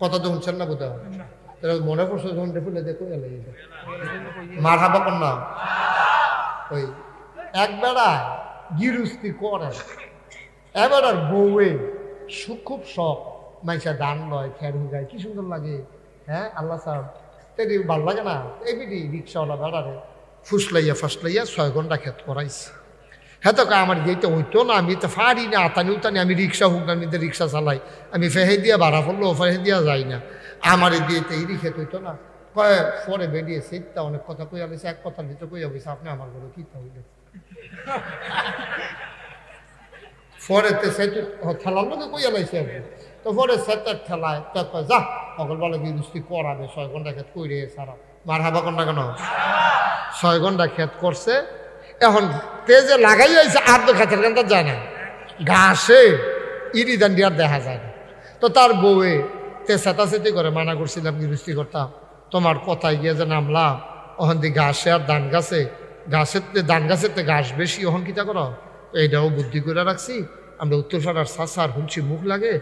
কথা তো শুনছেন না বোধ মনে পড়ছে যখন ফুলে দেখো মার হাবা কন্যা ওই এক বেড়ায় গিরুস্তি করে এবার আর বউয়ে খুব শখ মাইসা ধান লয় খের হুগায় কি সুন্দর লাগে হ্যাঁ আল্লাহ সাহেব তেরি ভাল লাগে না এমনি রিক্সাওয়ালা বেড়ারে ফুসলাইয়া ফাসলাইয়া 6 ঘন্টা খেত করাইছে হ্যাঁ তো আমার যেতে হইতো না আমি তো ফারি না আতানি উতানি আমি রিক্সা হুক আমি তো রিক্সা চালাই আমি ফেহে দিয়া ভাড়া পড়লো ফেহে দিয়া যাই না আমার দিয়ে তো এই খেত হইতো না পরে বেরিয়ে সেটা অনেক কথা কইয়া বলেছে এক কথার ভিতরে কইয়া বলছে আপনি আমার ঘরে কি হইলে পরেতে সেতু ঠেলার মধ্যে কইয়া লাইছে আর তো পরে সেটার ঠেলায় তো যা সকালবেলা গিরুস্তি করাবে 6 ঘন্টা খেত কইরে সারা মার হাবা কন্যা কেন 6 ঘন্টা খেত করছে এখন তেজে লাগাই আইছে আর তো খেতের কানটা যায় না ঘাসে ইরি দান্ডি আর দেখা যায় না তো তার বউয়ে তে চেতাচেতি করে মানা করছিলাম গিরুস্তি করতাম তোমার কথায় গিয়ে যে নামলাম ওখান দিয়ে ঘাসে আর ধান গাছে ধান গাছের তো ঘাস বেশি ওখান কিতা করো এইটাও বুদ্ধি করে রাখছি আমরা উত্তরপাড়ার সাসার হুঁচি মুখ লাগে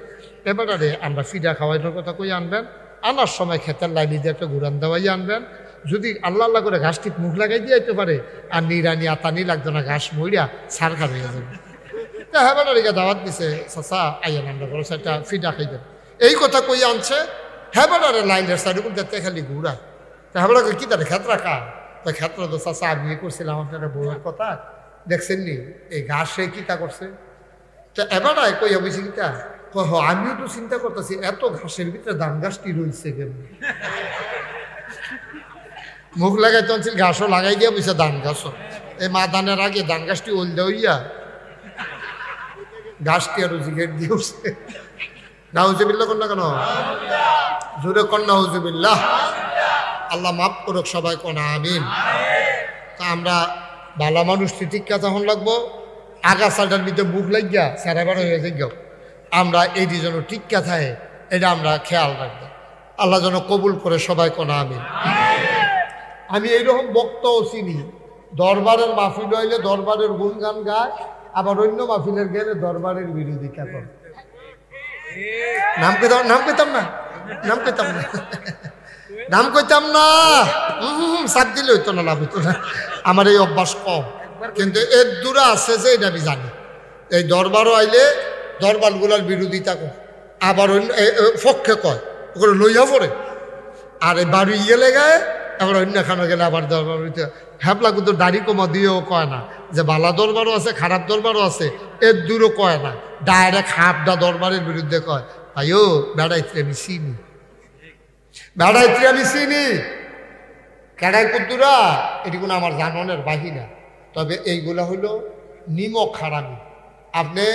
এবারে আমরা ফিডা খাওয়ানোর কথা কই আনবেন আনার সময় খেতের লাইনি দিয়ে একটা ঘুরান দেওয়াই আনবেন যদি আল্লাহ আল্লাহ করে ঘাস ঠিক মুখ লাগাই দিয়ে যেতে পারে আর নিরানি আতানি লাগতো না ঘাস মইরা সার খাবে যাবে তা হ্যাঁ বেড়ারিকা দাওয়াত দিছে চাচা আইয়া আমরা করো সেটা ফিডা খাইবেন এই কথা কই আনছে হ্যাঁ বেড়ারে লাইনের সাইড উপর দেখতে খালি ঘুরায় তা হ্যাঁ বেড়া কি তার ক্ষেত রাখা তো ক্ষেত্র তো চাচা আমি করছিলাম আপনারা বউয়ের কথা দেখছেন নি এই ঘাসে কিতা করছে তো এবার কইয়া বলছি কিতা আমিও তো চিন্তা করতেছি এত ঘাসের ভিতরে ধান গাছটি রয়েছে কেমন মুখ লাগাই তখন ঘাসও লাগাই দিয়া বলছে ধান গাছও এই মা ধানের আগে ধান গাছটি ওলদে হইয়া ঘাসটি আরো জিগেট দিয়ে উঠছে নাউজুবিল্লাহ কন্যা কেন জোরে কন্যা হুজুবিল্লাহ আল্লাহ মাফ করুক সবাই কোনা আমিন তা আমরা ভালো মানুষ ঠিক কথা হন লাগবো আগাছাটার ভিতরে বুক লাগিয়া সারাবার হয়ে যাই আমরা এই যেন ঠিক কথায় এটা আমরা খেয়াল রাখবো আল্লাহ যেন কবুল করে সবাই কোনা আমিন আমি এইরকম বক্তাও চিনি দরবারের মাহফিল হইলে দরবারের গুণগান গায় আবার অন্য মাহফিলের গেলে দরবারের বিরোধিতা করে নাম কইতাম না নাম কইতাম না সাত দিলে হইতো না লাভ হইতো না আমার এই অভ্যাস কম কিন্তু এর দূরে আছে যে এটা আমি জানি এই দরবারও আইলে দরবারগুলোর বিরোধিতা করে আবার অন্য পক্ষে কয় ওগুলো লইয়া পড়ে আর এই বাড়ি ইয়ে গায়ে আবার অন্য খানো গেলে আবার দরবার হ্যাপলা কিন্তু দাড়ি কমা দিয়েও কয় না যে বালা দরবারও আছে খারাপ দরবারও আছে এর দূরও কয় না ডাইরেক্ট হাফডা দরবারের বিরুদ্ধে কয় আইও বেড়াইত্রে আমি চিনি কেডাই কুদ্দুরা এটি কোনো আমার জাননের বাহিনা তবে এইগুলা হইল নিমক হারামি আপনি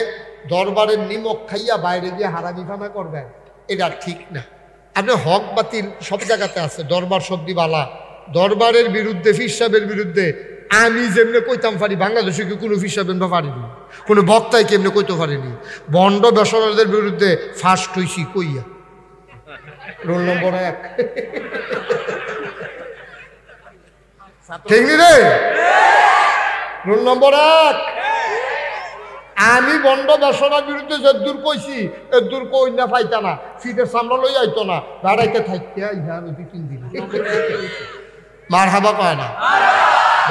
দরবারের নিমক খাইয়া বাইরে গিয়ে হারামি ফানা করবেন এটা ঠিক না আপনি হক বাতিল সব জায়গাতে আছে দরবার সর্দিবালা দরবারের বিরুদ্ধে ফির সাহেবের বিরুদ্ধে আমি যেমনি কইতাম পারি বাংলাদেশে কি কোনো ফির সাহেব পারিনি কোনো বক্তায় কেমনি কইতে পারিনি বন্ড বেসরকারদের বিরুদ্ধে ফার্স্ট হইছি কইয়া রোল নম্বর 1 ঠিক নি রে রোল নম্বর 1 আমি বন্ড বেসরকার বিরুদ্ধে যদ্দূর কইছি এদ্দূর কই না পাইতা না ফিটের সামনে লই আইতো না বেড়াইতে থাকতে ইহা আমি 2-3 দিন মার হাবা কয় না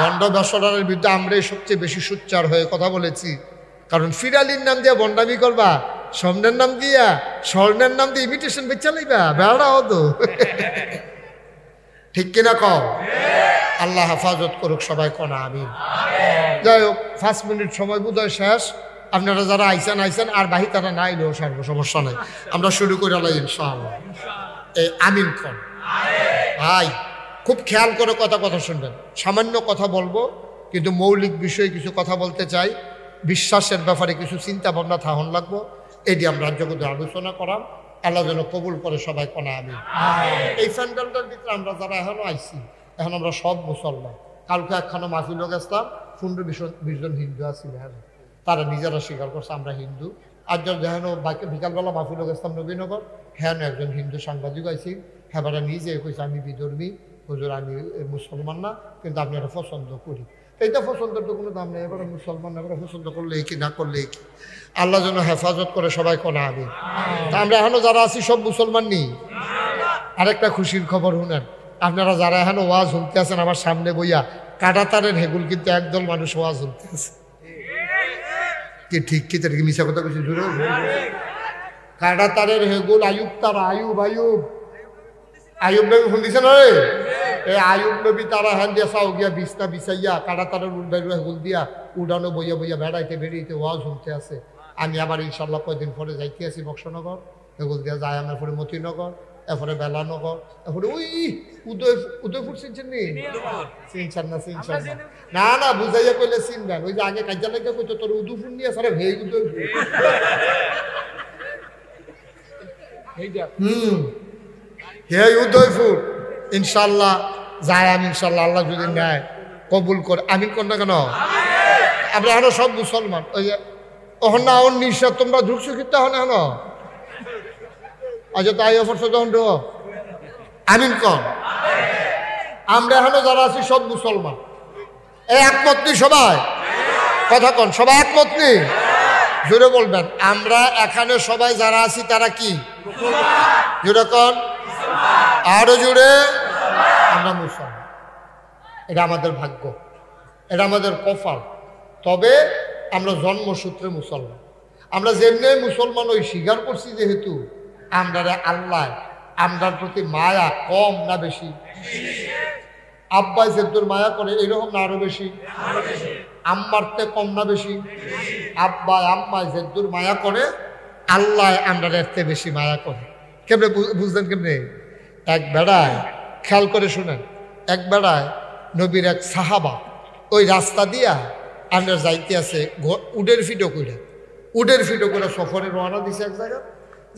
বন্ড বেসরকারের বিরুদ্ধে আমরাই সবচেয়ে বেশি সোচ্চার হয়ে কথা বলেছি কারণ ফিরালির নাম দিয়ে বন্ডামি করবা স্বর্ণের নাম দিয়া স্বর্ণের নাম দিয়ে ইমিটেশন বেচা লইবা বেড়া হতো ঠিক কিনা কম আল্লাহ হেফাজত করুক সবাই কনা আমিন যাই হোক 5 মিনিট সময় বোধহয় শেষ আপনারা যারা আইসেন আর বাহি তারা না আইলেও সর্ব সমস্যা নেই আমরা শুরু করে আলাই ইনশাআল্লাহ এই আমিন কন ভাই খুব খেয়াল করে কথা শুনবেন সামান্য কথা বলবো কিন্তু মৌলিক বিষয়ে কিছু কথা বলতে চাই বিশ্বাসের ব্যাপারে কিছু চিন্তা ভাবনা থাহন লাগবো এটি আমরা জগতে আলোচনা করাম আল্লাহ যেন কবুল করে সবাই কনা আমিন এই প্যান্ডেলটার ভিতরে আমরা যারা এখনো আইছি এখন আমরা সব মুসলমান কালকে একখানা মাহফিল লোক আসলাম 15-20 জন হিন্দু আছিল হ্যাঁ তারা নিজেরা স্বীকার করছে আমরা হিন্দু আর যেন বাকি বিকালবেলা মাহফিল লোক আসলাম নবীনগর হ্যাঁ একজন হিন্দু সাংবাদিক আইছি হ্যাঁ নিজে কইছে আমি বিধর্মী হুজুর আমি মুসলমান না কিন্তু আমি এটা পছন্দ করি এইটা পছন্দের তো কোনো দাম নেই। এবারে মুসলমান এবারে পছন্দ করলে কি না করলে কি, আল্লাহ যেন হেফাজত করে সবাই কোনা আমি। তা আমরা এখনো যারা আছি সব মুসলমান নেই। আরেকটা খুশির খবর শুনেন, আপনারা যারা এখনো ওয়াজ শুনতে আছেন আমার সামনে বইয়া, কাটাতারের হেগুল কিন্তু একদল মানুষ ওয়াজ শুনতে আছে। কি ঠিক কি তার কি মিশা কথা কিছু জুড়ে? কাটাতারের হেগুল আয়ুব তারা, আয়ুব আয়ুব আয়ুব নবী শুনছে না রে? এই আয়ুব নবী তারা হ্যান দিয়া চাও গিয়া বিছনা বিছাইয়া কাটাতারের উল্টাই হেগুল দিয়া উড়ানো বইয়া বইয়া বেড়াইতে বেরিয়েতে ওয়াজ শুনতে আছে। আমি আবার ইনশাল্লাহ কয়দিন পরে যাইতে আছি বক্সনগর, হেগুল দিয়া যায় আমার পরে মতিনগর, এরপরে বেলানগর, এরপরে ওই উদয়পুর চিনছেন নি? চিনছেন না? চিনছেন না? না না বুঝাইয়া কইলে চিনবেন। ওই যে আগে কাজা লেগে কইতো তোর উদয়পুর নিয়ে সারে ভেই উদয়পুর। হে উদয়পুর ইনশাল্লাহ যায় আমি, ইনশাল্লাহ আল্লাহ যদি নেয় কবুল করে। আমি কোন না কেন আমরা এখন সব মুসলমান। ওই অহন না অন নিশা তোমরা ঢুকছো কিন্তু হন এখন আচ্ছা তাই অফারছো তখন আমিন কন। আমরা এখনো যারা আছি সব মুসলমান। এই একমত নেই সবাই? কথা কন, সবাই একমত নেই? জোরে বলবেন। আমরা এখানে সবাই যারা আছি তারা কি? জোরে কন, আরো জোরে। আমরা মুসলমান, এটা আমাদের ভাগ্য, এটা আমাদের কপাল। তবে আমরা জন্মসূত্রে মুসলমান। আমরা যেমনি মুসলমান ওই স্বীকার করছি, যেহেতু আমরা আল্লাহ আমরার প্রতি মায়া কম না বেশি? আব্বাই যেদুর মায়া করে এরকম না আরো বেশি? আম্মারতে কম না বেশি? আব্বাই আম্মাই যেদুর মায়া করে আল্লাহ আমরা এর বেশি মায়া করে। কেমনে বুঝলেন? কেমনে? এক বেড়ায়, খেয়াল করে শুনেন, এক বেড়ায় নবীর এক সাহাবা ওই রাস্তা দিয়া আমরা যাইতে আছে উডের ফিটো করে সফরে রওনা দিছে। এক জায়গা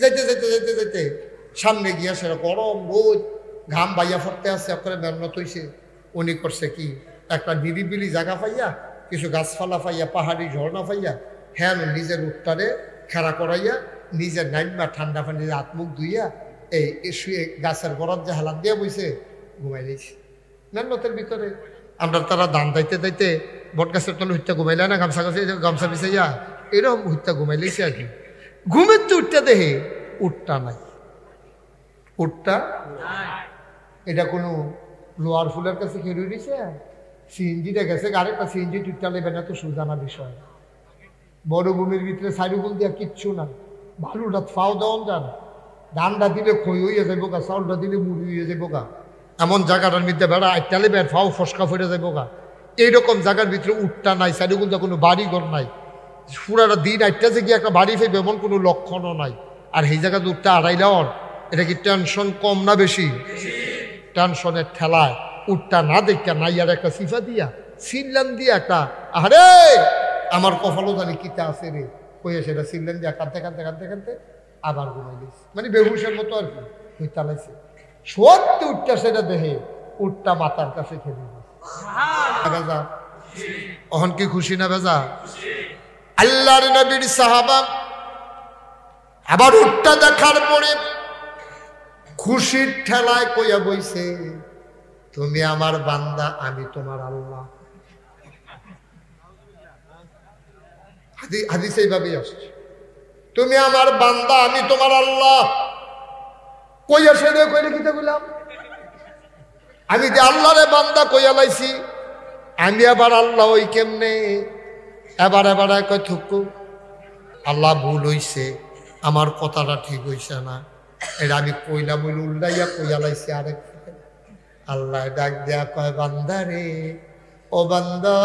যাইতে যাইতে যাইতে যাইতে সামনে গিয়া সেটা গরম রোদ, ঘাম বাইয়া ফরতে আসছে, করে মেহনত হইছে। উনি করছে কি, একটা নিরিবিলি জায়গা পাইয়া, কিছু গাছপালা পাইয়া, পাহাড়ি ঝর্ণা পাইয়া, হ্যাঁ নিজের উত্তরে খেলা করাইয়া, নিজের নাইমা ঠান্ডা পানি হাত মুখ ধুইয়া এই শুয়ে গাছের গরম যে হেলান দিয়া বইছে, ঘুমাই দিয়েছে মেহনতের ভিতরে। আমরা তারা ধান দাইতে দাইতে বট গাছের তলে হত্যা ঘুমাইলে না, গামছা বিছাইয়া এরকম হত্যা ঘুমাই লেছে আর কি। ঘুমের তো উঠটা দেহে উঠটা নাই, উঠটা এটা কোনো লোয়ার ফুলের কাছে খেয়ে দিছে। সিএনজিটা গেছে, আরেকটা সিএনজি টুটটা লেবে না, তো সুজানা বিষয়। মরুভূমির ভিতরে সাইডুগুল দিয়া কিচ্ছু না, ভালুটা ফাও দেওয়ান যান, ধানটা দিলে খই হইয়া যাইব গা, চাউলটা দিলে মুড়ি হইয়া যাইব গা, এমন জায়গাটার মধ্যে বেড়া আটটা লেবে ফাও ফসকা ফেরে যাইব গা। এইরকম জায়গার ভিতরে উঠটা নাই, সাইডুগুলটা কোনো বাড়ি ঘর নাই, পুরাটা দিন আটটা যে গিয়ে একটা বাড়ি ফেলবে এমন কোনো লক্ষণও নাই। আর এই জায়গাতে উঠটা আড়াইলাওয়ার, এটা কি টেনশন কম না বেশি? টেনশনের ঠেলায় উঠটা না দেখা নাই আর একটা সিফা দিয়া সিনলাম দিয়া একটা, আরে আমার কপালও জানি কিতা আছে রে কইয়া সেটা সিনলাম দিয়া কাঁদতে কাঁদতে কাঁদতে কাঁদতে আবার ঘুমাই দিয়েছে, মানে বেহুশের মতো আর কি হইতা লাইছে। সত্যি উঠটা সেটা দেখে উঠটা মাথার কাছে খেলে বেজা। অহন কি খুশি না বেজা? আল্লাহর নবীর সাহাবা আবার উঠটা দেখার পরে খুশির ঠেলায় কইয়া বইছে, তুমি আমার বান্দা, আমি তোমার আল্লাহ। হাদিস এইভাবেই আসছে, তুমি আমার বান্দা, আমি তোমার আল্লাহ। কইয়া সেটা কইলে কিতা বললাম, আমি যে আল্লাহরে বান্দা কইয়া লাইছি, আমি আবার আল্লাহ ওই কেমনে? এবার কয় থুকু আল্লাহ ভুল হইছে, আমার কথাটা ঠিক হইছে না, এটা আমি কইলাম বলে উল্লাইয়া কইয়া লাইছি আরেক। আল্লাহ ডাক দেয়া কয়, বান্দা রে, ও বান্দা,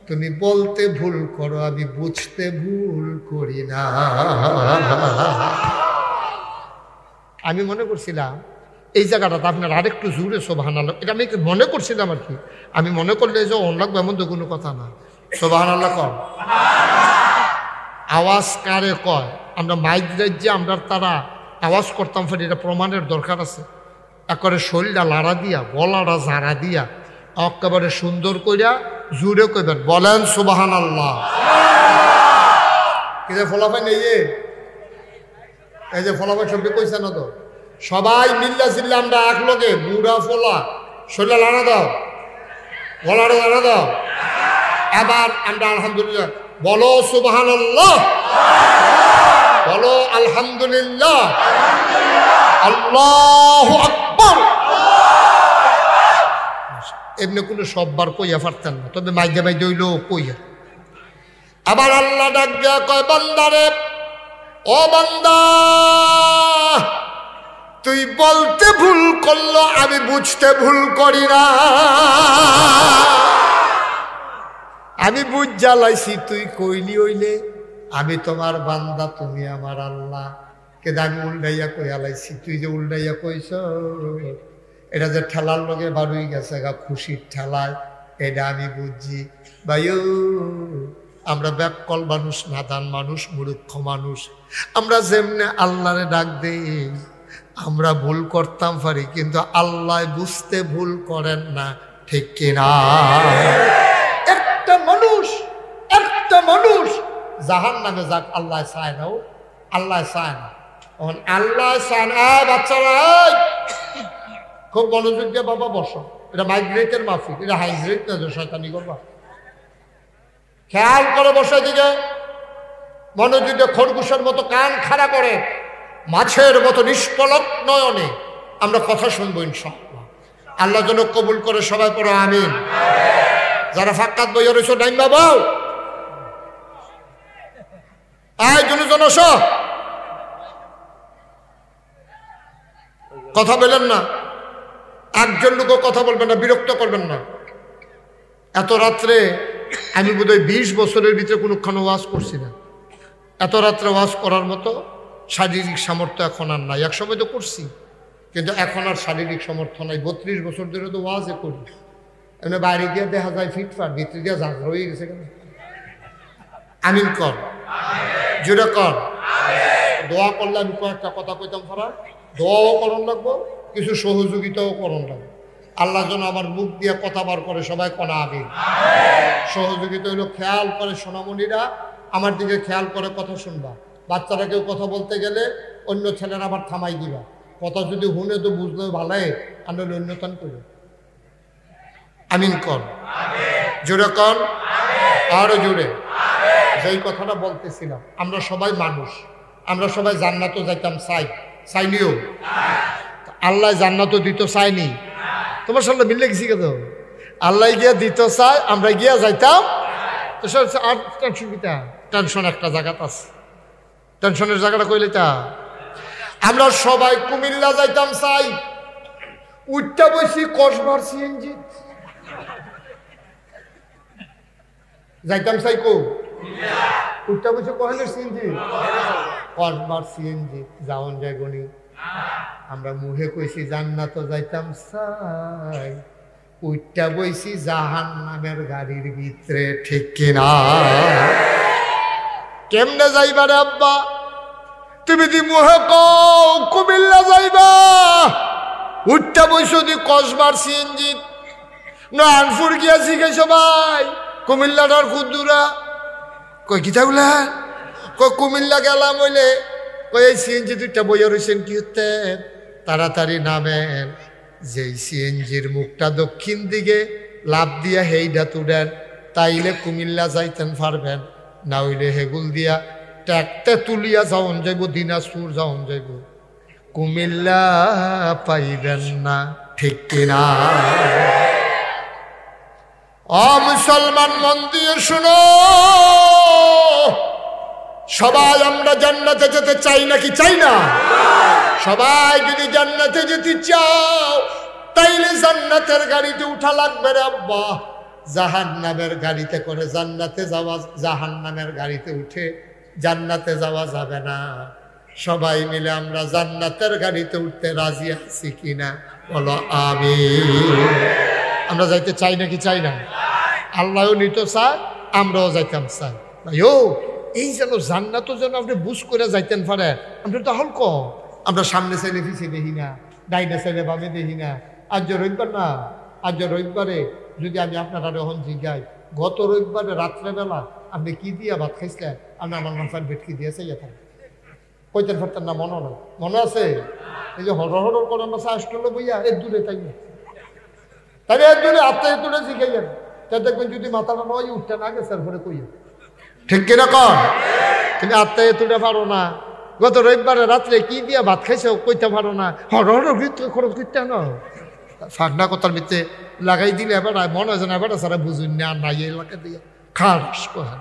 তুমি বলতে ভুল করো, আমি বুঝতে ভুল করি না। আমি মনে করছিলাম এই জায়গাটাতে আপনার আরেকটু জোরে সুবহানাল্লাহ, এটা আমি মনে করছিলাম আর কি। আমি মনে করলে যে অন লাগবে এমন তো কোনো কথা না। সুবহানাল্লাহ কর। আওয়াজ কারে কয়? আমরা মাইক রাজ্যে আমরা তারা আওয়াজ করতাম, ফের এটা প্রমাণের দরকার আছে। একবারে শরীরটা লাড়া দিয়া, গলাটা ঝাড়া দিয়া, একেবারে সুন্দর কইরা জুড়ে কইবেন, বলেন সুবহানাল্লাহ। কি যে ফলাফল নেই, এই যে ফলাফল সবটি কইছে না তো, সবাই মিল্লা চিল্লা আমরা এক লগে বুড়া ফোলা শরীরটা লাড়া দাও, গলাটা জানা দাও। এবার আমরা আলহামদুলিল্লাহ বলো, সুবহানাল্লাহ বলো, আলহামদুলিল্লাহ, আল্লাহু আকবার। এমনি কোনো সববার কইয়া পারতেন না, তবে মাইদে মাইদে হইলো কইয়া। আবার আল্লাহ ডাক দিয়া কয়, বান্দারে, ও বান্দা, তুই বলতে ভুল করলো, আমি বুঝতে ভুল করি না। আমি বুঝ জ্বালাইছি, তুই কইলি হইলে আমি তোমার বান্দা, তুমি আমার আল্লাহ। কিন্তু আমি উল্টাইয়া কইয়ালাইছি, তুই যে উল্টাইয়া কইছ, এটা যে ঠেলার লগে বাড়ুই গেছে গা, খুশির ঠেলায়, এটা আমি বুঝছি। ভাইও, আমরা ব্যাককল মানুষ, নাদান মানুষ, মূর্খ মানুষ। আমরা যেমনে আল্লাহরে ডাক দেই, আমরা ভুল করতাম পারি, কিন্তু আল্লাহ বুঝতে ভুল করেন না, ঠিক কিনা? একটা মানুষ জাহান নামে যাক, আল্লাহ চায় না, আল্লাহ চায় না। আল্লাহ চায় না। বাচ্চারা খুব মনোযোগ দিয়ে বাবা বসো, এটা মাইগ্রেটের মাফিক, এটা হাইগ্রেট না যে শয়তানি করবা। খেয়াল করে বসে দিকে মনোযোগ দিয়ে, খরগোশের মতো কান খাড়া করে, মাছের মতো নিষ্পলক নয়নে আমরা কথা শুনবো ইনশাআল্লাহ। আল্লাহ যেন কবুল করে, সবাই পড়ো আমিন। যারা ফাক্কাত বইয়া রয়েছ ডাইম বাবাও, আয় জনজন আসো, কথা বলেন না, একজন লোকও কথা বলবেন না, বিরক্ত করবেন না। এত রাত্রে আমি বোধহয় 20 বছরের ভিতরে কোনোক্ষণ ওয়াজ করছি না। এত রাত্রে ওয়াজ করার মতো শারীরিক সামর্থ্য এখন আর নাই। একসময় তো করছি, কিন্তু এখন আর শারীরিক সামর্থ্য নাই। 32 বছর ধরে তো ওয়াজে করি, এমনি বাইরে দিয়ে দেখা যায় ফিটফাট, ভিতরে দিয়ে ঝাঁঝরা হয়ে গেছে কেন? আমিন কর, জোরে কর। দোয়া করলে আমি কয়েকটা কথা কইতাম, ফারা দোয়াও করণ লাগবো, কিছু সহযোগিতাও করণ লাগবে। আল্লাহ যেন আমার মুখ দিয়ে কথা বার করে, সবাই কনা আমিন। সহযোগিতা হইলো খেয়াল করে, সোনামণিরা আমার দিকে খেয়াল করে কথা শুনবা। বাচ্চারা কেউ কথা বলতে গেলে অন্য ছেলেরা আবার থামাই দিবা। কথা যদি হুনে তো বুঝলেও ভালোই, আমরা অন্যতন করি। আমিন কর, জোরে কর, আরো জোরে। যেই কথাটা বলতেছিলাম, আমরা সবাই মানুষ, আমরা সবাই জান্নাতও যাইতাম চাই, চাইনিও। আল্লাহ জান্নাতও দিত চাইনি, তোমার সামনে মিললে গেছি কেন? আল্লাহ গিয়া দিত চাই, আমরা গিয়া যাইতাম। তো আর টেনশন কিতা? টেনশন একটা জায়গাত আছে, টেনশনের জায়গাটা কইলে তা আমরা সবাই কুমিল্লা যাইতাম চাই, উঠটা বসি কসবার সিএনজি যাইতাম চাই, কো উঠটা বসে কহেনের সিএনজি, কসবার সিএনজি যাওন যায় গনি। আমরা মুহে কইছি জান্নাত যাইতাম চাই, উঠটা বইছি জাহান্নামের গাড়ির ভিতরে, ঠিক কিনা? কেমনে যাইবা রে আব্বা? তুমি দি মুহে কও কুমিল্লা যাইবা, উঠটা বইছো দি কসবার সিএনজি। নানপুর গিয়াছি গে সবাই, কুমিল্লাটার খুদ্দুরা কই কি থাকলা, কই কুমিল্লা গেলাম হইলে, কই এই সিএনজি দুইটা বইয়া রয়েছেন কি হতে, তাড়াতাড়ি নামেন। যেই সিএনজির মুখটা দক্ষিণ দিকে লাভ দিয়া হেইডা তুডেন, তাইলে কুমিল্লা যাইতেন পারবেন, না হইলে হেগুল দিয়া ট্যাকতে তুলিয়া যাওন যাইব, দিনাজপুর যাওন যাইব, কুমিল্লা পাইবেন না, ঠিক কিনা? ও মুসলমান, মন দিয়ে শুনো, সবাই আমরা জান্নাতে যেতে চাই নাকি চাই না? সবাই যদি জান্নাতে যেতে চাও, তাইলে জান্নাতের গাড়িতে উঠা লাগবে রে আব্বা। জাহান্নামের গাড়িতে করে জান্নাতে যাওয়া, জাহান্নামের গাড়িতে উঠে জান্নাতে যাওয়া যাবে না। সবাই মিলে আমরা জান্নাতের গাড়িতে উঠতে রাজি আছি কিনা বলো আমিন। আমরা যাইতে চাই নাকি চাই না? আল্লাহও নিতে চায়, আমরাও যাইতাম চাই। ভাইও, এই যেন জান্নাতও যেন আপনি বুঝ করে যাইতেন পারে, আমরা তো হল কম। আমরা সামনে চাইলে পিছিয়ে দেখি না, ডাইনে চাইলে বামে দেখি না। আজ রবিবার না, আজ রবিবারে যদি আমি আপনারা এখন জিজ্ঞাই, গত রবিবারে রাত্রেবেলা আপনি কি দিয়া ভাত খাইছিলেন? আপনি আমার মাথার ভেটকি দিয়েছে ইয়ে কইতেন ফারতেন না, মনে নয়? মনে আছে? এই যে হর হর করে আমরা আসলো বইয়া এর দূরে তাই না, তাহলে একজনে আত্মায় তুলে শিখাইলেন, তা দেখবেন যদি মাথাটা নয় উঠতে না গেছে তারপরে কইয়া ঠিক কিনা কর। তুমি আত্মায় তুলে পারো না, গত রবিবারে রাত্রে কি দিয়া ভাত খাইছে কইতে পারো না, হর ভিতরে খরচ করতে না ফাঁকনা কথার ভিতরে লাগাই দিলে এবার মনে হয় না এবার সারা বুঝুন না নাই এলাকা দিয়ে খাস কোহান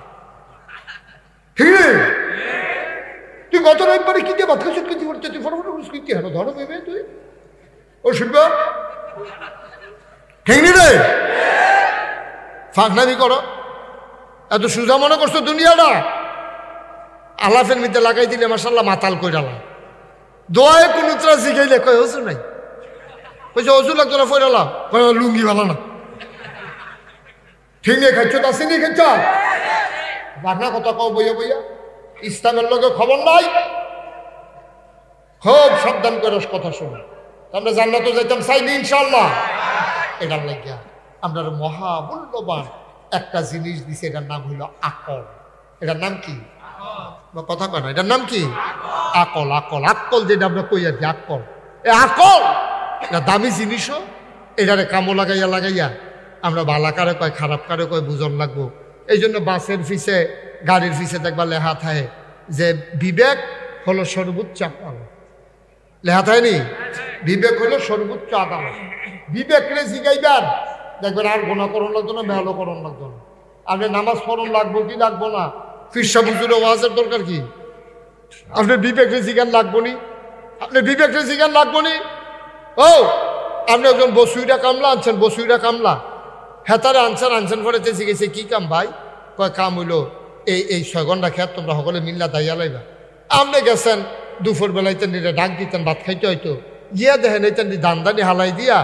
ঠিক তুই গত রবিবারে কি দিয়ে ভাত খাইছ কি করতে তুই ফটো কি হলো ধরো ভেবে তুই ও শিল্প ঠিক নি রে ফাঁকনামি করো এত সুজা মনে করছো দুনিয়াটা আলাফের মধ্যে লাগাই দিলে মাসাল্লাহ মাতাল কইরালা দোয়ায় কোন উত্তরা শিখাইলে কয় হসু নাই কইছে হসু লাগতো না ফইরালাম লুঙ্গি ভালো না ঠিক নেই খাইছ তো আসেনি খাইছ বাঘনা কথা কও বইয়া বইয়া ইসলামের লোকে খবর নাই খুব সাবধান করে কথা শোনো আমরা জান্নাতে যাইতাম চাইনি ইনশাআল্লাহ এটার লাগিয়া আমরা মহামূল্যবান একটা জিনিস দিছে এটার নাম হইল আকল এটার নাম কি কথা কয় না এটার নাম কি আকল আকল আকল যেটা আমরা কই আর কি আকল এ আকল এটা দামি জিনিসও এটারে কামো লাগাইয়া লাগাইয়া আমরা ভালা কারে কয় খারাপ কারে কয় বুঝন লাগবো এই জন্য বাসের ফিসে গাড়ির ফিসে দেখবা লেখা থাকে যে বিবেক হলো সর্বোচ্চ আদালত লেখা থাকেনি বিবেক হলো সর্বোচ্চ আদালত বিবেক রে জিগাইবার দেখবেন আর গোনা করণ লাগতো না মেহলো করণ লাগতো না আপনি নামাজ পড়ন লাগবো কি লাগবো না ফিরসা বুজুরে ওয়াজের দরকার কি আপনার বিবেক রে জিগান লাগবো নি আপনি বিবেক রে জিগান লাগবো নি ও আপনি একজন বসুইরা কামলা আনছেন বসুইরা কামলা হেতারে আনছেন পরে জিজ্ঞেসে কি কাম ভাই কয় কাম হইলো এই 6 ঘন্টা খেত তোমরা সকলে মিল্লা দাইয়া লাইবা আপনি গেছেন দুপুর বেলাইতেন ডাক দিতেন ভাত খাইতে হয়তো গিয়া দেখেন এইতেন দান্দানি হালাই দিয়া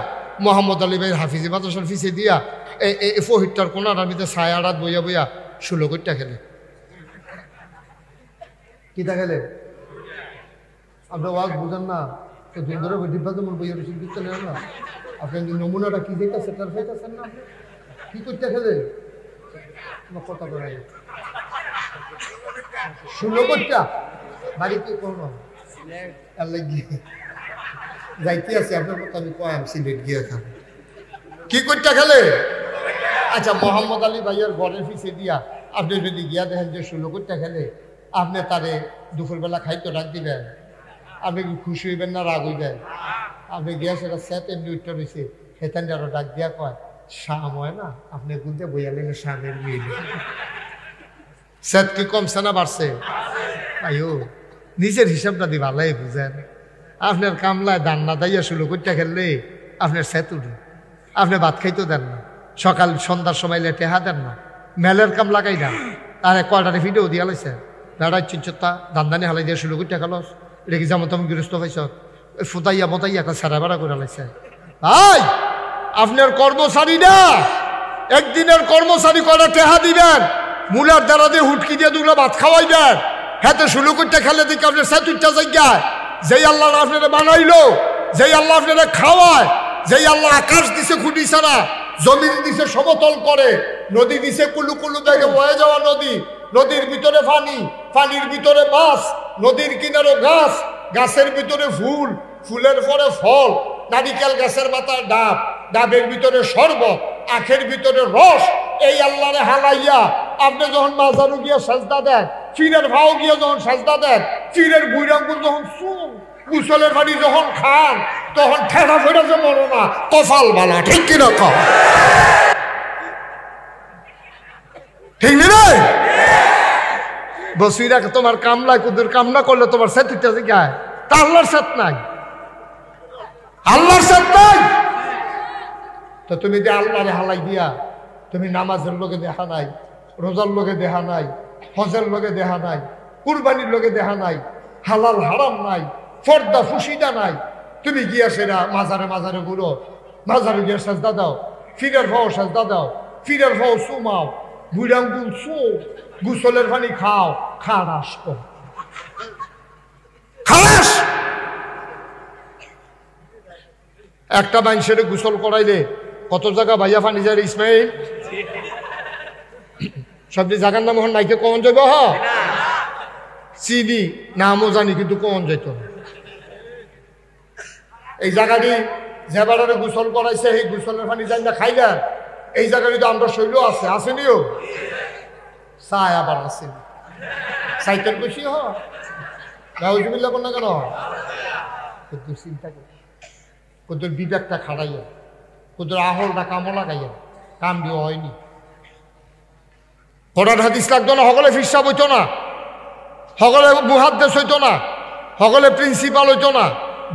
মোহাম্মদ আলী ভাইয়ের হাফিজি মাদ্রাসার ফিসে দিয়া এই ফহিরটার কোনার আমিতে ছায়া আড়াত বইয়া বইয়া 16 কোটিটা খেলে কিটা খেলে আপনার ওয়াজ বুঝেন না তো দিন ধরে ডিব্বা তো বইয়া রসিদ দিতে নেন না আপনি নমুনাটা কি দেখতেছে তার খাইতেছেন না কি করতে খেলে কথা বলে 16 কোটিটা বাড়িতে কোনো যাইতে আছে আপনার কথা আমি কয়াম সিলেট গিয়ে খান কি করতে খেলে আচ্ছা মোহাম্মদ আলী ভাইয়ের ঘরের ফিসে দিয়া আপনি যদি গিয়া দেখেন যে 16 কোটিটা খেলে আপনি তারে দুপুরবেলা খাইতে ডাক দিবেন আপনি কি খুশি হইবেন না রাগ হইবেন আপনি গিয়া সেটা স্যাত এমনি উত্তর হয়েছে হেতান আরো ডাক দিয়া কয় শাম হয় না আপনি গুনতে বইয়ালেন শামের মিল স্যাত কি কমছে না বাড়ছে আইও নিজের হিসাবটা দি ভালাই বুঝেন আপনার কামলায় দান না দাইয়া 16 কোটিটা খেললে আপনার স্যাত উঠে আপনি ভাত খাইতেও দেন না সকাল সন্ধ্যার সময় টেহা দেন না মেলের কাম লাগাই না আর কয়টারে ভিডিও দিয়া লাইছে বেড়াই চিনচতা দান্দানি হালাই দিয়ে 16 কোটিটা খেলস এটা কি যেমন তেমন গৃহস্থ পাইছ ফুটাইয়া মতাইয়া একটা সারা বেড়া করে লাইছে ভাই আপনার কর্মচারী না একদিনের কর্মচারী কয়টা টেহা দিবেন মুলার দ্বারা দিয়ে হুটকি দিয়ে দুগুলো ভাত খাওয়াইবেন হাতে 16 কোটিটা খেলে দিকে আপনার সেতুরটা জায়গায় যেই আল্লাহ আপনারা বানাইলো যেই আল্লাহ আপনারা খাওয়ায় যেই আল্লাহ আকাশ দিছে খুঁটি ছাড়া জমিন দিছে সমতল করে নদী দিছে কুলু কুলু বেগে বয়ে যাওয়া নদী নদীর ভিতরে পানি পানির ভিতরে মাছ নদীর কিনারে গাছ গাছের ভিতরে ফুল ফুলের পরে ফল নারিকেল গাছের মাথায় ডাব ডাবের ভিতরে শরবত আখের ভিতরে রস এই আল্লাহরে হালাইয়া আপনি যখন মাজারু গিয়া সাজদা দেন চিরের ভাও গিয়া যখন সাজদা দেন চিরের বুইরাঙ্গুল যখন শুন কুশলের বাড়ি যখন খান তখন ঠেলা ফেরা যে মরো না কপাল বালা ঠিক কিনা কম ঠিক নি রে বসিরা তোমার কামলায় কুদুর কামনা করলে তোমার সেতুটা জিগায় তা আল্লাহর সাথ নাই আল্লাহর সাথ নাই তো তুমি যে আল্লাহরে হালাই দিয়া তুমি নামাজের লোকে দেখা নাই রোজার লোকে দেখা নাই হজের লোকে দেখা নাই কুরবানির লোকে দেখা নাই হালাল হারাম নাই পর্দা ফুসিদা নাই তুমি গিয়া সেরা মাজারে মাজারে ঘুরো মাজারে গিয়ে সাজদা দাও ফিরের ভাও সাজদা দাও ফিরের ভাও সুমাও বুড়াঙ্গুল সু গুসলের পানি খাও খারাস খালাস একটা মানুষের গোসল করাইলে কত জায়গা ভাইয়া পানি যায় ইসমাইল সবজি জায়গার নাম হন নাইকে কখন যাইব হ চিনি নামও জানি কিন্তু কখন যাইত এই জায়গাটি যে বেড়ারে গোসল করাইছে এই গোসলের পানি যাই না খাইলেন এই জায়গায় যদি আমরা শৈল আছে আসেনিও চায় আবার আসেনি সাইকেল বেশি হজুবিল্লা কোন না কেন কদ্দুর চিন্তা করি কদ্দুর বিবেকটা খাড়াইয়া কদ্দুর আহলটা কামও লাগাইয়া কাম দিয়ে হয়নি কোরআন হাদিস লাগতো না সকলে ফিরসাব হইতো না সকলে মুহাদ্দেস হইতো না সকলে প্রিন্সিপাল হইতো না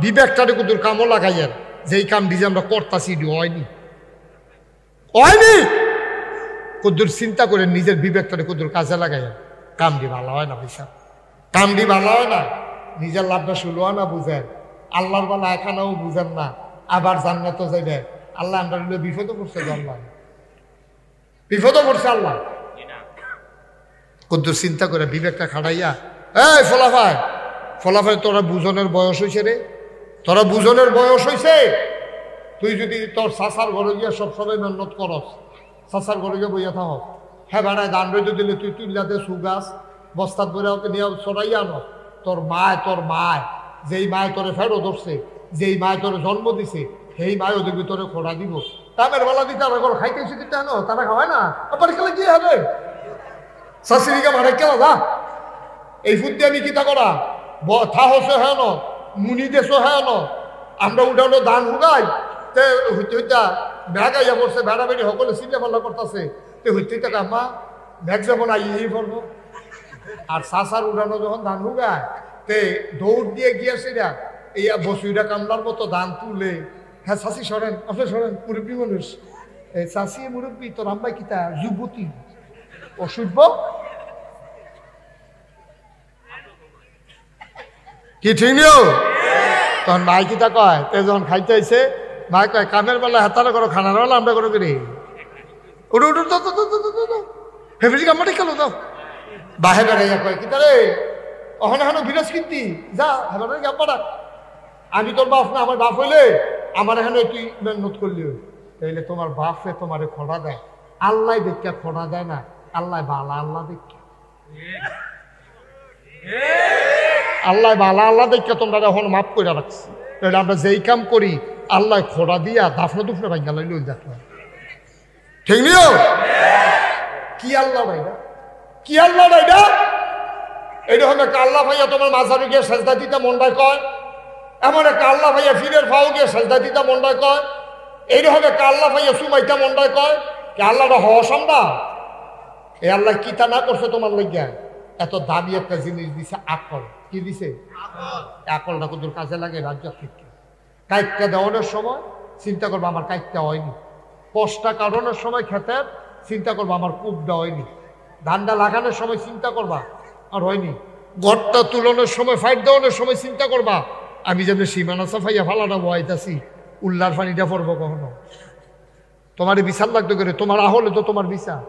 বিবেকটারে কদ্দুর কামও লাগাইয়া যেই কাম দিয়ে আমরা করতাছি হয়নি হয়নি কদ্দুর চিন্তা করে নিজের বিবেকটারে কদ্দুর কাজে লাগাইয়া কাম দিয়ে ভালো হয় না পয়সা কাম দিয়ে ভালো হয় না নিজের লাভটা শুরুয়া না বুঝেন আল্লাহর বেলা এখানেও বুঝেন না আবার জান্নাত যাইবে আল্লাহ আমরা বিপদও করছে আল্লাহ বিপদও করছে আল্লাহ কদ্দুর চিন্তা করে বিবেকটা খাড়াইয়া এই ফলাফায় তোরা বুঝনের বয়স হয়েছে রে তোরা বুঝনের বয়স হয়েছে তুই যদি তোর চাচার ঘরে গিয়া সবসময় মেহনত করস চাচার ঘরে গিয়ে বইয়া থাক হ্যাঁ বেড়ায় দান রইতে দিলে তুই তুইলাতে সুগাছ বস্তাত বইয়া ওকে নিয়ে চড়াইয়া আনো তোর মায় যেই মায় তোরে ফেরো ধরছে যেই মায় তোরে জন্ম দিছে সেই মায় ওদের ভিতরে খোড়া দিব তাদের বেলা দিতে আর খাইতেছি দিতে আনো তারা খাওয়ায় না আবার খেলে কি হবে শাশুড়িকে মারে কেন দা এই ফুট আমি কিতা করা থা হসে হ্যাঁ মুনি দেশও হ্যাঁ আমরা উঠানো ধান হুগাই তে হইতে ব্যাগাইয়া পড়ছে বেড়া বেড়ি সকলে চিন্তা ভাবনা করতেছে তে হইতে টাকা মা ব্যাগ যেমন আইয়েই পড়বো আর চাষার উড়ানো যখন ধান হুগায় তে দৌড় দিয়ে গিয়েছে না এই বসুইরা কামলার মতো ধান তুলে হ্যাঁ চাষি সরেন আপনি সরেন মুরব্বী মানুষ এই চাষি মুরব্বী তোর আম্বাই কিতা যুবতী অসুভ কি ঠিক নিও তখন মাই কিতা কয় তে যখন খাইতে আইছে মাই কয় কামের বেলা হাতারা করো খানার বেলা আমরা করো করি উঠো উঠো তো ফেব্রিক কামড়ে খেলো দাও বাহে বেড়াইয়া কয় কিতা রে ওখানে এখনো বিরাজ কিনতি যা হেবারে গাম্পাড়া আমি তোর বাপ না আমার বাপ হইলে আমার এখানে তুই মেহনত করলি তাইলে তোমার বাপে তোমারে খোড়া দেয় আল্লাহ দেখা খোড়া দেয় না আল্লাহ বালা আল্লাহ দেখা আল্লাহ বালা আল্লাহ দেখা তোমরা এখন মাফ করে রাখছি তাহলে আমরা যেই কাম করি আল্লাহ খোড়া দিয়া দাফনা দুফনা ভাঙ্গা লইল দেখলাম ঠিক নিও কি আল্লাহ ভাইরা কি আল্লাহ ভাইরা এইরকম একটা আল্লাহ ভাইয়া তোমার মাঝারে গিয়ে সেজদা দিতে মনটায় কয় এমন একটা আল্লাহ ভাইয়া ফিরের ফাও গিয়ে সেজদা দিতে মনটায় কয় এইরকম একটা আল্লাহ ভাইয়া সুমাইতে মনটায় কয় কি আল্লাহটা হওয়া সম্ভব এই আল্লাহ কিতা না করছে তোমার লইয়া এত দামি একটা জিনিস দিছে আকল কি দিছে আকলটা কত কাজে লাগে রাজ্য থেকে কাইটটা দেওয়ানোর সময় চিন্তা করবো আমার কাইটটা হয়নি পোস্টটা কাটানোর সময় খেতে চিন্তা করবো আমার কূপটা হয়নি ধানটা লাগানোর সময় চিন্তা করবা আর হয়নি ঘরটা তুলনের সময় ফাইট দেওয়ানোর সময় চিন্তা করবা আমি যেমনি সীমানা সাফাইয়া ফালাটা বয়াইতাছি উল্লার পানিটা পড়বো কখনো তোমার বিচার লাগতো করে তোমার আহলে তো তোমার বিচার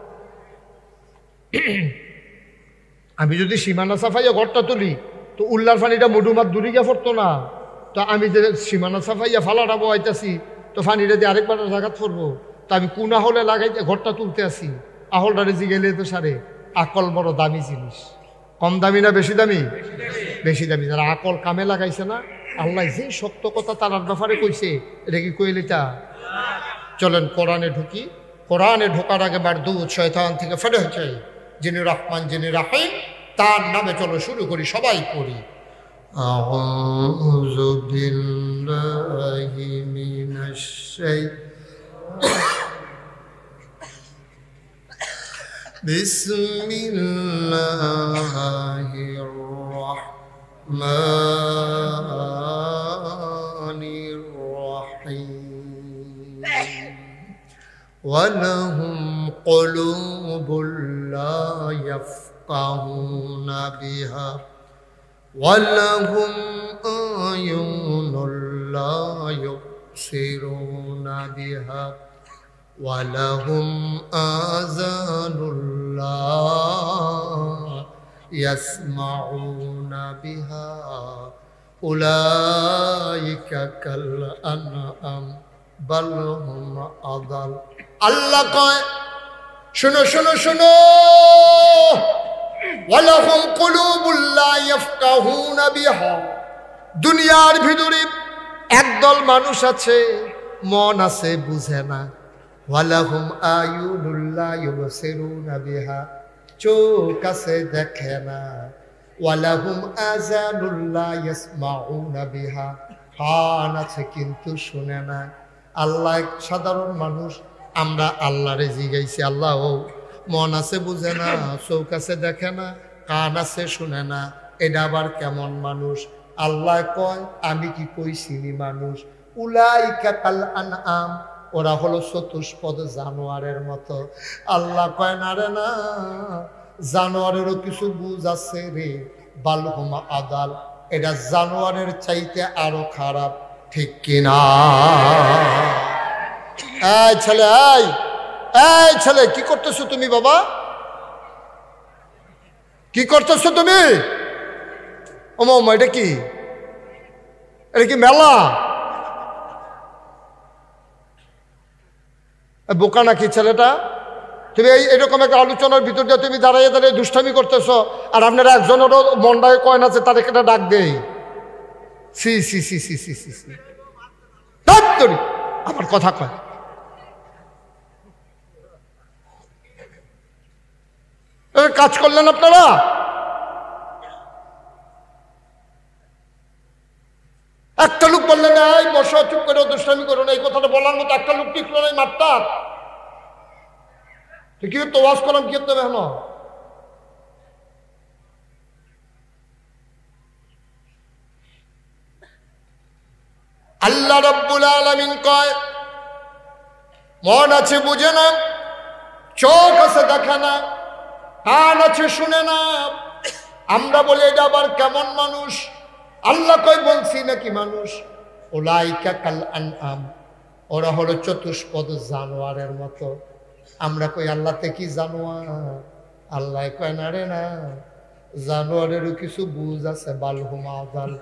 আমি যদি সীমানা সাফাইয়া ঘরটা তুলি তো উল্লার পানিটা মধুমাত দূরে গিয়ে পড়তো না তো আমি যে সীমানা সাফাইয়া ফালাটা বয়াইতাছি তো পানিটা দিয়ে আরেকবার জায়গা পড়বো তো আমি কোন আহলে লাগাইতে ঘরটা তুলতে আসি আহলটারে জিগেলে তো সারে আকল বড় দামি জিনিস কম দামি না বেশি দামি বেশি দামি যারা আকল কামে লাগাইছে না আল্লাহ যে সত্য কথা তার ব্যাপারে কইছে এটা কি কইলিটা চলেন কোরআনে ঢুকি কোরআনে ঢোকার আগে বার দুধ শয়তান থেকে ফেলে হচ্ছে যিনি রহমান যিনি রাহিম তার নামে চলো শুরু করি সবাই পড়ি আউযু বিল্লাহি মিনাশ বিসমিল্লাহির রাহমানির রাহিম ওয়ালাহুম কুলুবুল লা ইয়াফকাহুনা বিহা ওয়ালাহুম আয়ুনুল লা ইউবসিরুনা বিহা ওয়ালাহুম আযানুল লা ইয়াসমাউনা বিহা উলাইকা কাল আনআম বাল হুম আদাল আল্লাহ কয় শুনো শুনো শুনো ওয়ালাহুম কুলুবুল লা ইয়াফকাহুনা বিহা দুনিয়ার ভিতরে একদল মানুষ আছে মন আছে বুঝে না। ওয়ালাহুম আয়ুনুল্লা ইউবসিরুনা বিহা, চোখ আছে দেখে না। ওয়ালাহুম আযানুল্লা ইয়াসমাউনা বিহা, কান আছে কিন্তু শুনে না। আল্লাহ সাধারণ মানুষ, আমরা আল্লাহরে জিগাইছি, আল্লাহ ও মন আছে বুঝে না, চোখ আছে দেখে না, কান আছে শুনে না, এটা আবার কেমন মানুষ? আল্লাহ কয় আমি কি কইছিনি মানুষ? উলাইকা কাল আনআম, ওরা হলো চতুষ্পদ জানোয়ারের মতো। আল্লাহ কয় না রে না, জানোয়ারেরও কিছু বুঝ আছে রে। বালহুমা আদাল, এটা জানোয়ারের চাইতে আরো খারাপ, ঠিক কিনা? এই ছেলে, এই ছেলে, কি করতেছো তুমি বাবা? কি করতেছো তুমি? ওমা, এটা কি? এটা কি মেলা? বোকা নাকি ছেলেটা? তুমি এরকম একটা আলোচনার ভিতর দিয়ে তুমি দাঁড়িয়ে দাঁড়িয়ে দুষ্টামি করতেছ, আর আপনারা একজনেরও মন্ডায় কয়েন আছে, তার একটা ডাক দেই। সি সি সি সি সি সি সি, আমার কথা কয়। কাজ করলেন আপনারা? একটা লোক বললেন এই বসো, চুপ করে দুষ্টামি করো না, এই কথাটা বলার মতো একটা লোক টিকলো না মারটা। কি তো ওয়াজ করলাম, কি হতে হবে? আল্লাহ রাব্বুল আলামিন কয় মন আছে বুঝে না, চোখ আছে দেখে না, কান আছে শুনে না। আমরা বলি এটা আবার কেমন মানুষ? আল্লাহ কয় বলছি নাকি মানুষ? উলাইকা কাল আনআম, ওরা হলো চতুষ্পদ জানোয়ারের মতো। আমরা কই আল্লাহতে কি জানোয়ার? আল্লাহ কয় না রে না, জানোয়ারেরও কিছু বুঝ আছে। বালহুমা আযাল,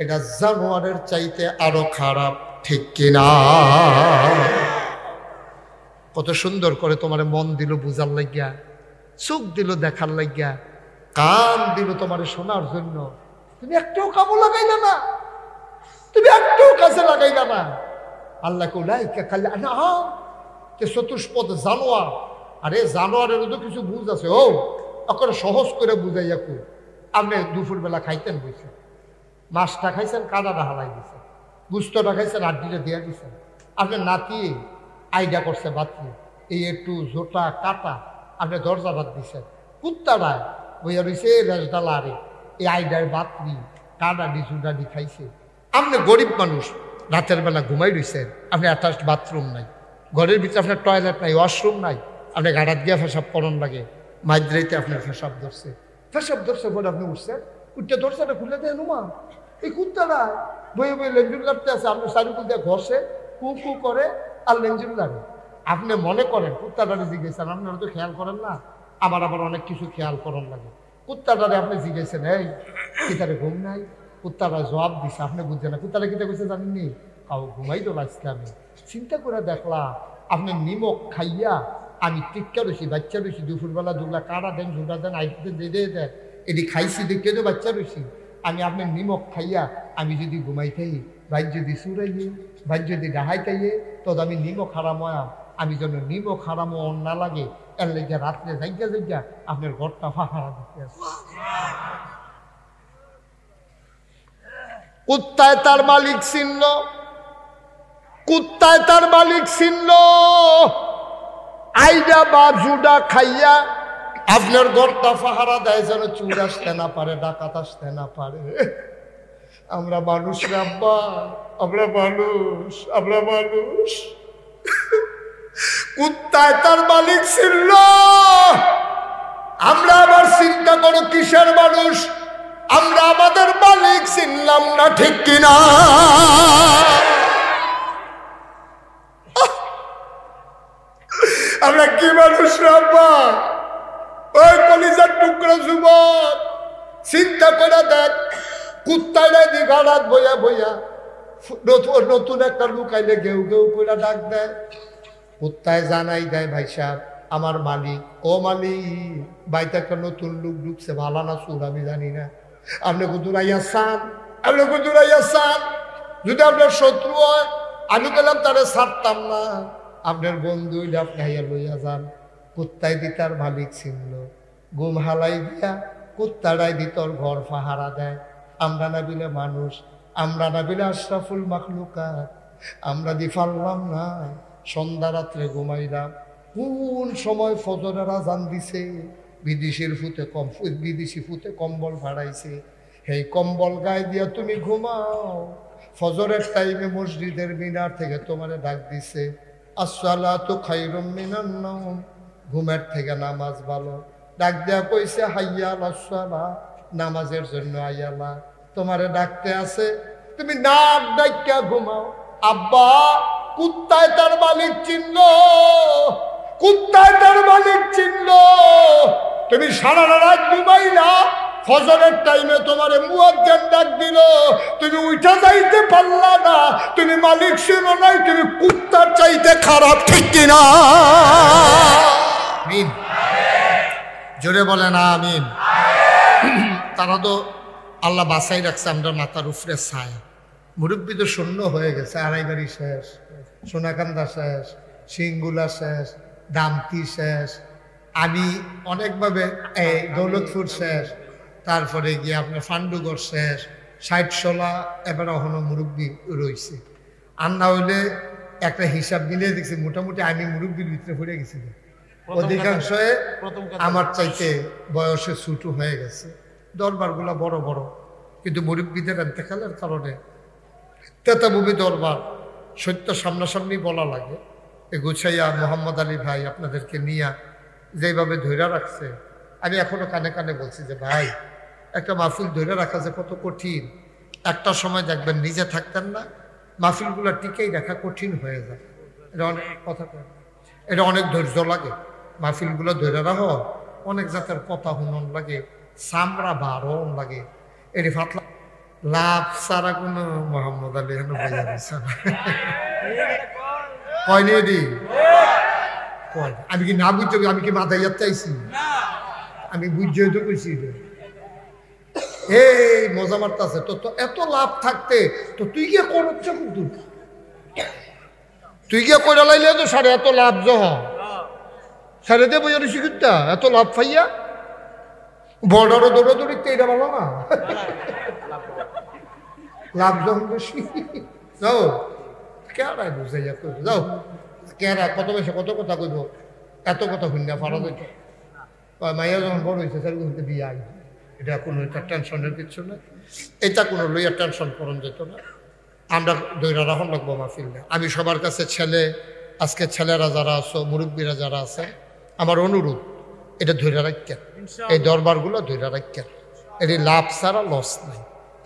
এটা জানোয়ারের চাইতে আরো খারাপ, ঠিক কিনা? কত সুন্দর করে তোমার মন দিল বুঝার লাগিয়া, চোখ দিল দেখার লাগিয়া, কান দিল তোমার শোনার জন্য। তুমি একটাও কামও লাগাইলা না, তুমি একটাও কাজে লাগাইলা না। আল্লাহ উলাইকা কাল আনআম, চতুষ্পদ জানোয়ার। আরে জানোয়ারেরও তো কিছু বুঝ আছে। ও ওকে সহজ করে বুঝাইয়া কই, আপনি দুপুরবেলা খাইতেন বসে, মাছটা খাইছেন, কাদাটা হালাই দিছেন, গুস্তটা খাইছেন, আড্ডিটা দিয়ে দিছেন। আপনার নাতি আইডিয়া করছে বাতি, এই একটু জোটা কাটা আপনি দরজা বাদ দিছেন। কুত্তাটা বইয়া রয়েছে রেসডালা, আরে এই আইডার বাতরি কাডাডি জুডাডি খাইছে। আপনি গরিব মানুষ, রাতের বেলা ঘুমাই রয়েছেন, আপনি অ্যাটাচড বাথরুম নাই, ঘরের ভিতরে আপনার টয়লেট নাই, ওয়াশরুম নাই, আপনি গাড়াত গিয়া ফেসাব করন লাগে। মাঝরাইতে আপনার ফেসাব ধরছে পরে আপনি উঠছেন, উঠতে দরজাটা খুলে দেন, উমা এই কুত্তাটা বইয়ে বইয়ে লেঞ্জুর লাগতে আছে। আপনি চারিকুল দিয়ে ঘষে কু কু করে আর লেঞ্জুর লাগে। আপনি মনে করেন কুত্তাটারে জিজ্ঞেসেন, আপনারা তো খেয়াল করেন না, আবার অনেক কিছু খেয়াল করার লাগে। কুত্তাটারে আপনি জিজ্ঞেসেন এই কিতারে ঘুম নাই, কুত্তারা জবাব দিছে, আপনি বুঝছেন না কুত্তারা কিতা কইছে জানেননি? কাউ ঘুমাই তো লাগছে। আমি চিন্তা করে দেখলাম আপনি নিমক খাইয়া আমি টিক্কা রয়েছি, বাচ্চা রয়েছি, দুপুরবেলা দুগুলা কাটা দেন, ঝুটা দেন, আইতে দিয়ে দেন, এটি খাইছি দেখে তো বাচ্চা রয়েছি। আমি আপনার নিমক খাইয়া আমি যদি ঘুমাই থাই, ভাই যদি সুরাইয়ে, ভাই যদি ডাহাই খাইয়ে, তত আমি নিমক হারাময়া, আমি যেন নিমক হারামো না লাগে, এর লেগে রাত্রে জায়গা আপনার ঘরটা ফাঁকা দিতে আছে। কুত্তায় তার মালিক চিনল, কুত্তায় তার মালিক চিনল, আইডা বা জুডা খাইয়া আপনার ঘরটা পাহারা দেয় যেন চুর আসতে না পারে, ডাকাত আসতে না পারে। আমরা মানুষ রে আব্বা, আমরা মানুষ। কুত্তায় তার মালিক চিনল, আমরা আবার চিন্তা করো কিসের মানুষ? আমরা আমাদের মালিক চিনলাম না, ঠিক কিনা? আমরা কি মানুষ রে আব্বা? ওই কলিজার টুকরো যুবক, চিন্তা করে দেখ, কুত্তায় দিঘাড়াত বইয়া নতুন একটা লোক আইলে ঘেউ করে ডাক দেয়। কুত্তায় জানাই দেয় ভাই সাহেব আমার মালিক, ও মালিক বাইতে একটা নতুন লোক ঢুকছে, ভালো না সুর আমি জানি না, আপনি কুতুরাইয়া চান, যদি আপনার শত্রু হয় আমি বললাম তারে ছাড়তাম না, আপনার বন্ধু আপনি হাইয়া লইয়া যান। কুত্তায় দিতার মালিক ছিল, গুম হালাই দিয়া কুত্তারাই দিতর ঘর পাহারা দেয়। আমরা না বিলে মানুষ, আমরা না বিলে আশরাফুল মাখলুকাত, আমরা দি পারলাম না। সন্ধ্যা রাত্রে ঘুমাইলাম, কোন সময় ফজরের আজান দিছে, বিদেশি ফুতে কম্বল ভাড়াইছে, সেই কম্বল গায়ে দিয়া তুমি ঘুমাও। ফজরের টাইমে মসজিদের মিনার থেকে তোমারে ডাক দিছে, আসসালাতু খায়রুম মিনান নাওম, ঘুমের থেকে নামাজ ভালো। ডাক দেয়া কইছে হাইয়া আলাস সালাহ, নামাজের জন্য আইয়ালা। তোমারে ডাকতে আছে, তুমি নাক ডাইকা ঘুমাও। আব্বা, কুত্তায় তার মালিক চিনল, কুত্তায় তার মালিক চিনল। তুমি সারা রাত ঘুমাইলা, ফজরের টাইমে তোমারে মুয়াজ্জিন ডাক দিল, তুমি উঠা যাইতে পারলা না। তুমি মালিক শুনো নাই, তুমি কুত্তার চাইতে খারাপ, ঠিক কিনা? আমিন, জোরে বলে না আমিন। তারা তো আল্লাহ বাসাই রাখছে আমরা মাথার উপরে ছায়া। মুরব্বী তো শূন্য হয়ে গেছে, আড়াইবাড়ি শেষ, সোনাকান্দা শেষ, সিঙ্গুলা শেষ, দামতি শেষ, আমি অনেকভাবে এই দৌলতপুর শেষ, তারপরে গিয়ে আপনার ফান্ডুগর শেষ, ৬০-১৬ এবার এখনো মুরব্বী রয়েছে। আর না হইলে একটা হিসাব মিলিয়ে দেখছি মোটামুটি আমি মুরব্বীর ভিতরে পড়ে গেছি। অধিকাংশ আমার চাইতে বয়সে ছোট হয়ে গেছে। দরবারগুলা বড় বড়, কিন্তু মুরব্বীদের এতেকালের কারণে তেতাবুবি দরবার সত্য সামনাসামনি বলা লাগে। এ গুছাইয়া মোহাম্মদ আলী ভাই আপনাদেরকে নিয়া যেভাবে ধৈর্য রাখছে, আমি এখনো কানে কানে বলছি যে ভাই, একটা মাহফিল ধৈর্য রাখা যে কত কঠিন। একটা সময় দেখবেন নিজে থাকতেন না, মাহফিলগুলো টিকেই রাখা কঠিন হয়ে যায়। এটা অনেক কথা, এটা অনেক ধৈর্য লাগে। মাহফিলগুলো ধৈর্য রাখো, অনেক জাতের কথা শুনন লাগে, চামড়া বারণ লাগে। এটি ফাতলা লাভ সারা কোনো মোহাম্মদ আলী হেন ভাইয়া দিচ্ছে না। কয়নি এটি কয়, আমি কি না বুঝতে, আমি কি মাথায় চাইছি? আমি বুঝতে তো কইছি এই মজা মারতেছে। তো এত লাভ থাকতে তো তুই গিয়ে করছ, কিন্তু তুই গিয়ে করে লাইলে তো সাড়ে এত লাভ জহ সাড়ে দিয়ে বইয়া রয়েছি, কিন্তু এত লাভ পাইয়া বর্ডারও দৌড়াদৌড়িতে এটা ভালো না, লাভ যখন বেশি। যাও কেরাই বুঝাইয়া কইব, যাও কেরা কত বেশি কত কথা কইব, এত কথা শুনিয়া পারা যেত। মাইয়া যখন বড় হয়েছে সেরকম বিয়ে আই, এটা কোনো একটা টেনশনের কিছু না, এটা কোনো লইয়া টেনশন করন যেত না। আমরা দৈরা রাখন লাগবো মাহফিলে। আমি সবার কাছে ছেলে, আজকে ছেলেরা যারা আছো, মুরব্বীরা যারা আছে, আমার অনুরোধ এটা ধৈর্য রাখেন, এই দরবারগুলো ধৈর্য রাখেন। এটি লাভ ছাড়া লস নাই।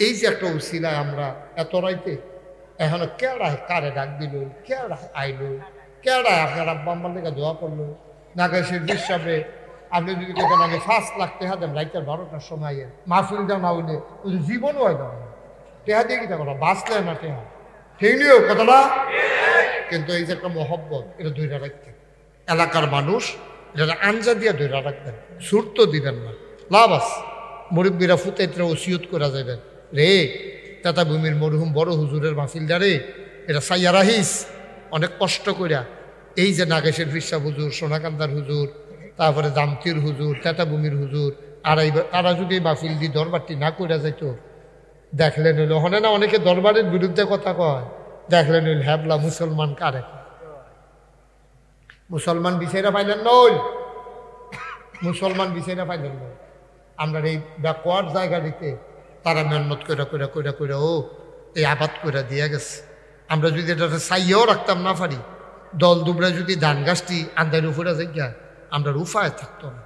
এই যে একটা উসিলায় আমরা এত রাইতে এখনো কেড়ায় কারে ডাক দিল, কেড়ায় আইল, কেড়ায় আপনার আব্বা আম্মার লেগে দোয়া করলো। নাগেশের হিসাবে আপনি যদি দেখেন আমি 5 লাখ টাকা দেন রাইতের 12টার সময় মাহফিলটা না হইলে জীবনও হয় না, টেহা দিয়ে কি কথা বাঁচলে না টেহা, ঠিক নিও কথাটা। কিন্তু এই যে একটা মহব্বত, এটা ধৈর্য রাখতেন এলাকার মানুষ, এটা আঞ্জা দিয়ে ধৈর্য রাখবেন, সুর তো দিবেন না, লাভ আছে। মুরব্বীরা ফুতাইতে ওসিয়ত করা যাবেন রে, তাতা ভূমির মরহুম বড় হুজুরের মাহফিলটা রে, এটা সাইয়া রাহিস অনেক কষ্ট করিয়া। এই যে নাগেশের ফিরসা হুজুর, সোনাকান্দার হুজুর, তারপরে দামতির হুজুর, তেতাভূমির হুজুর, আর তারা যদি মাহফিল দিয়ে দরবারটি না করে যাইত, দেখলেন হইল হনে না অনেকে দরবারের বিরুদ্ধে কথা কয়, দেখলেন হইল হ্যাবলা মুসলমান কারে, মুসলমান বিষয়টা পাইলেন নই, মুসলমান বিষয়টা পাইলেন নই। আমরা এই ব্যাকওয়ার্ড জায়গা দিতে তারা মেহনত করে ও এই আবাদ করে দিয়ে গেছে। আমরা যদি এটা চাইয়াও রাখতাম না পারি, দল দুবরা যদি ধান গাছটি আন্দার উপরে যাই আমরা উপায় থাকতো না।